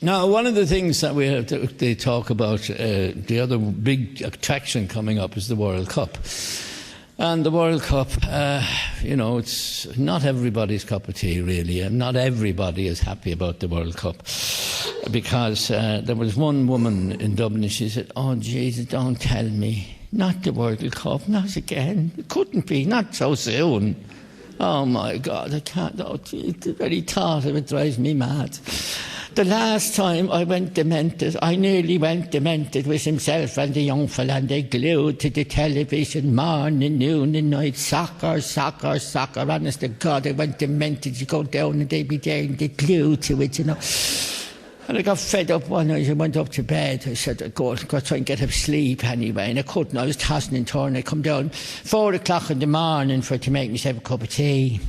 Now, one of the things that we have they talk about, the other big attraction coming up is the World Cup. And the World Cup, it's not everybody's cup of tea, really. And not everybody is happy about the World Cup. Because there was one woman in Dublin, she said, "Oh, Jesus, don't tell me. Not the World Cup, not again. It couldn't be, not so soon. Oh, my God, I can't. Oh, geez, the very thought of it drives me mad." The last time I went demented, I nearly went demented with himself and the young fella, and they glued to the television morning, noon and night, soccer. Honest to God, I went demented. You go down and they'd be there and they glued to it, And I got fed up one night. I went up to bed. I said, I'd go try and get a sleep anyway, and I couldn't. I was tossing and turning. I come down 4 o'clock in the morning to make myself a cup of tea.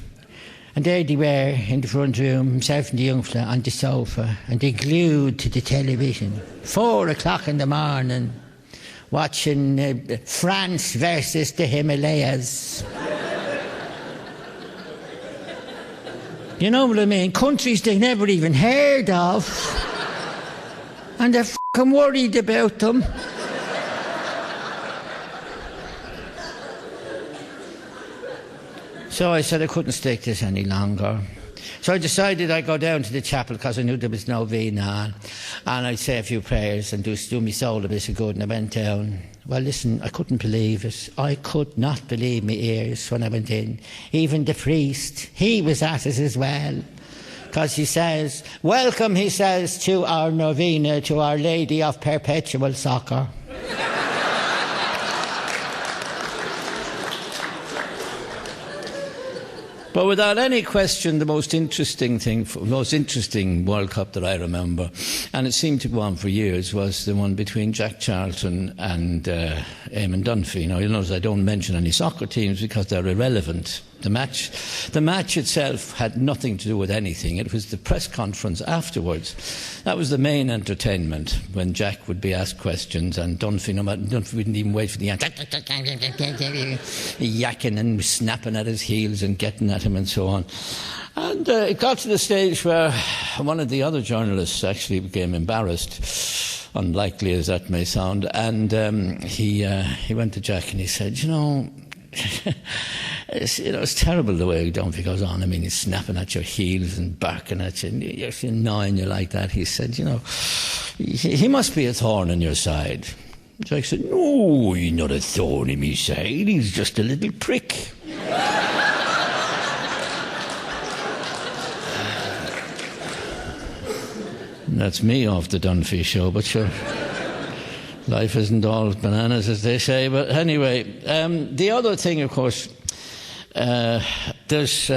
And there they were in the front room, himself and the young fella on the sofa, and they glued to the television. 4 o'clock in the morning, watching France versus the Himalayas. You know what I mean? Countries they never even heard of. And they're fucking worried about them. So I said I couldn't stick this any longer. So I decided I'd go down to the chapel because I knew there was no vina, and I'd say a few prayers and do me soul a bit of good, and I went down. Well, listen, I couldn't believe it. I could not believe my ears when I went in. Even the priest, he was at it as well. Because he says, "Welcome," he says, "to our novena, to Our Lady of Perpetual Soccer." But without any question, the most interesting World Cup that I remember, and it seemed to go on for years, was the one between Jack Charlton and Eamon Dunphy. Now, you'll notice I don't mention any soccer teams because they're irrelevant. The match itself had nothing to do with anything. It was the press conference afterwards. That was the main entertainment, when Jack would be asked questions, and Dunphy wouldn't even wait for the answer. Yakking and snapping at his heels and getting at him and so on. And it got to the stage where one of the other journalists actually became embarrassed, unlikely as that may sound, and he went to Jack and he said, it's terrible the way Dunphy goes on. I mean, he's snapping at your heels and barking at you, and you're gnawing you like that. He said, he must be a thorn in your side. Jack said, "No, he's not a thorn in my side. He's just a little prick." And that's me off the Dunphy show, but sure. Life isn't all bananas, as they say. But anyway, the other thing, of course, there's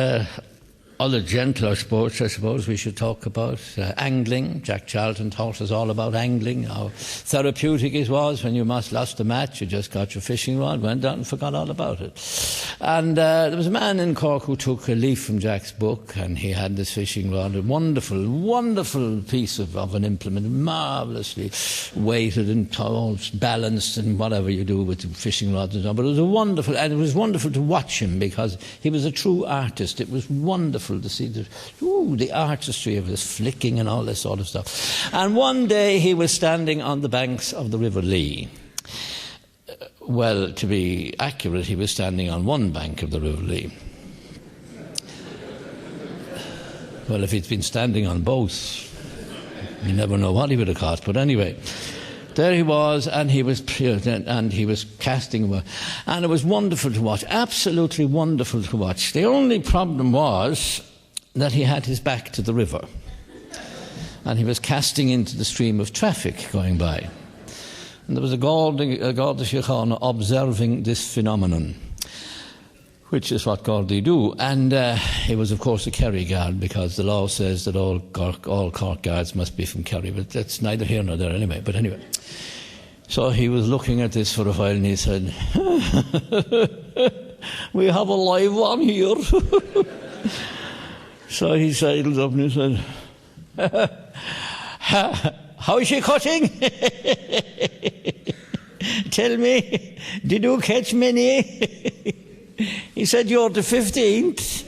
other gentler sports, I suppose, we should talk about. Angling. Jack Charlton taught us all about angling, how therapeutic it was when you lost a match. You just got your fishing rod, went out and forgot all about it. And there was a man in Cork who took a leaf from Jack's book, and he had this fishing rod, a wonderful, wonderful piece of an implement, marvellously weighted and all balanced and whatever you do with the fishing rods and so on. But it was wonderful to watch him, because he was a true artist. It was wonderful to see the artistry of this flicking and all this sort of stuff. And one day he was standing on the banks of the River Lee. Well, to be accurate, he was standing on one bank of the River Lee. Well, if he'd been standing on both, you never know what he would have caught. But anyway, there he was, and he was casting away. And it was wonderful to watch, absolutely wonderful to watch. The only problem was that he had his back to the river, and he was casting into the stream of traffic going by. And there was a Garda Síochána observing this phenomenon, which is what Gardaí do. And he was, of course, a Kerry guard, because the law says that all Cork guards must be from Kerry, but that's neither here nor there anyway. But anyway, so he was looking at this for a while, and he said, "We have a live one here." So he sidled up and he said, "How is she cutting? Tell me, did you catch many?" He said, "You're the 15th.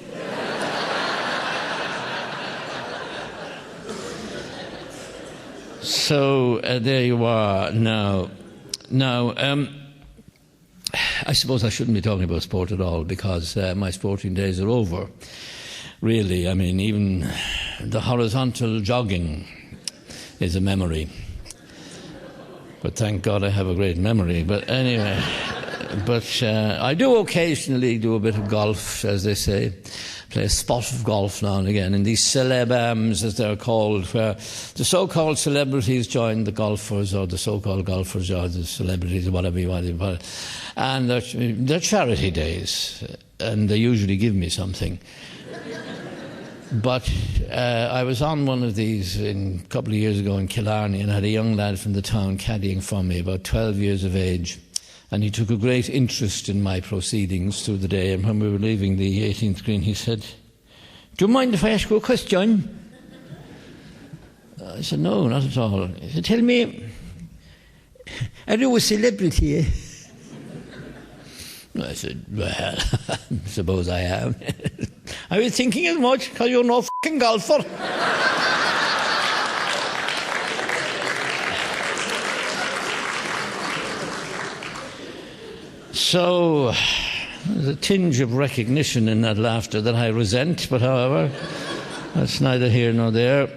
So there you are now. Now, I suppose I shouldn't be talking about sport at all because my sporting days are over. Really, I mean, even the horizontal jogging is a memory. But thank God I have a great memory. But anyway, I do occasionally do a bit of golf, as they say. Play a spot of golf now and again in these celebams, as they're called, where the so-called celebrities join the golfers, or the so-called golfers join the celebrities, or whatever you want to call it. And they're charity days, and they usually give me something. But I was on one of these a couple of years ago in Kilkenny, and had a young lad from the town caddying for me, about 12 years of age. And he took a great interest in my proceedings through the day. And when we were leaving the 18th green, he said, "Do you mind if I ask you a question?" I said, "No, not at all." He said, "Tell me, are you a celebrity, eh?" I said, "Well, I suppose I am." "Are you thinking as much because you're no f***ing golfer?" So, there's a tinge of recognition in that laughter that I resent, but however, that's neither here nor there.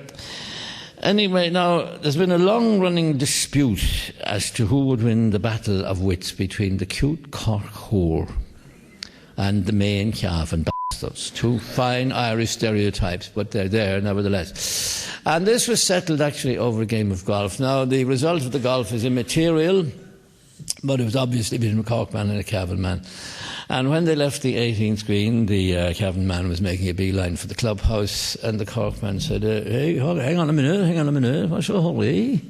Anyway, now, there's been a long-running dispute as to who would win the battle of wits between the cute Cork whore and the main calf and bastards. Two fine Irish stereotypes, but they're there nevertheless. And this was settled actually over a game of golf. Now, the result of the golf is immaterial, but it was obviously between a Cork man and a Cavan man. And when they left the 18th green, the Cavan man was making a beeline for the clubhouse, and the Cork man said, "Hey, hang on a minute, what's your hurry?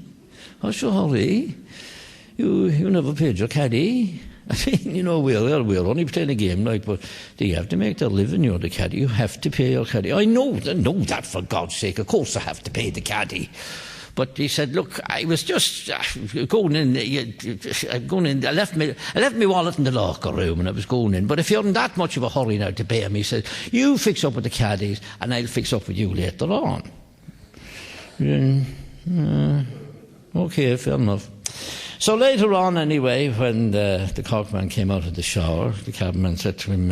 You never paid your caddy." I mean, you know, we're only playing a game, like, but do you have to make their living? You're the caddy. You have to pay your caddy. I know that, for God's sake. Of course I have to pay the caddy. But he said, "Look, I was just going in. I left my wallet in the locker room, and I was going in. But if you're in that much of a hurry now to pay him," he said, "you fix up with the caddies, and I'll fix up with you later on." Okay, fair enough. So later on, anyway, when the Cork man came out of the shower, the cabin man said to him,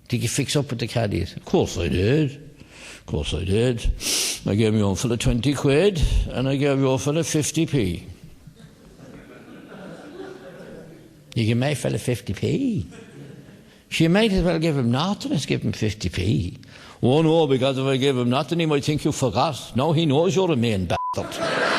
"Did you fix up with the caddies?" "Of course I did. I gave me one fella 20 quid, and I gave your fella 50p. You give my fella 50p? You might as well give him nothing as give him 50p. "Oh no, because if I give him nothing, he might think you forgot. No, he knows you're a main bastard."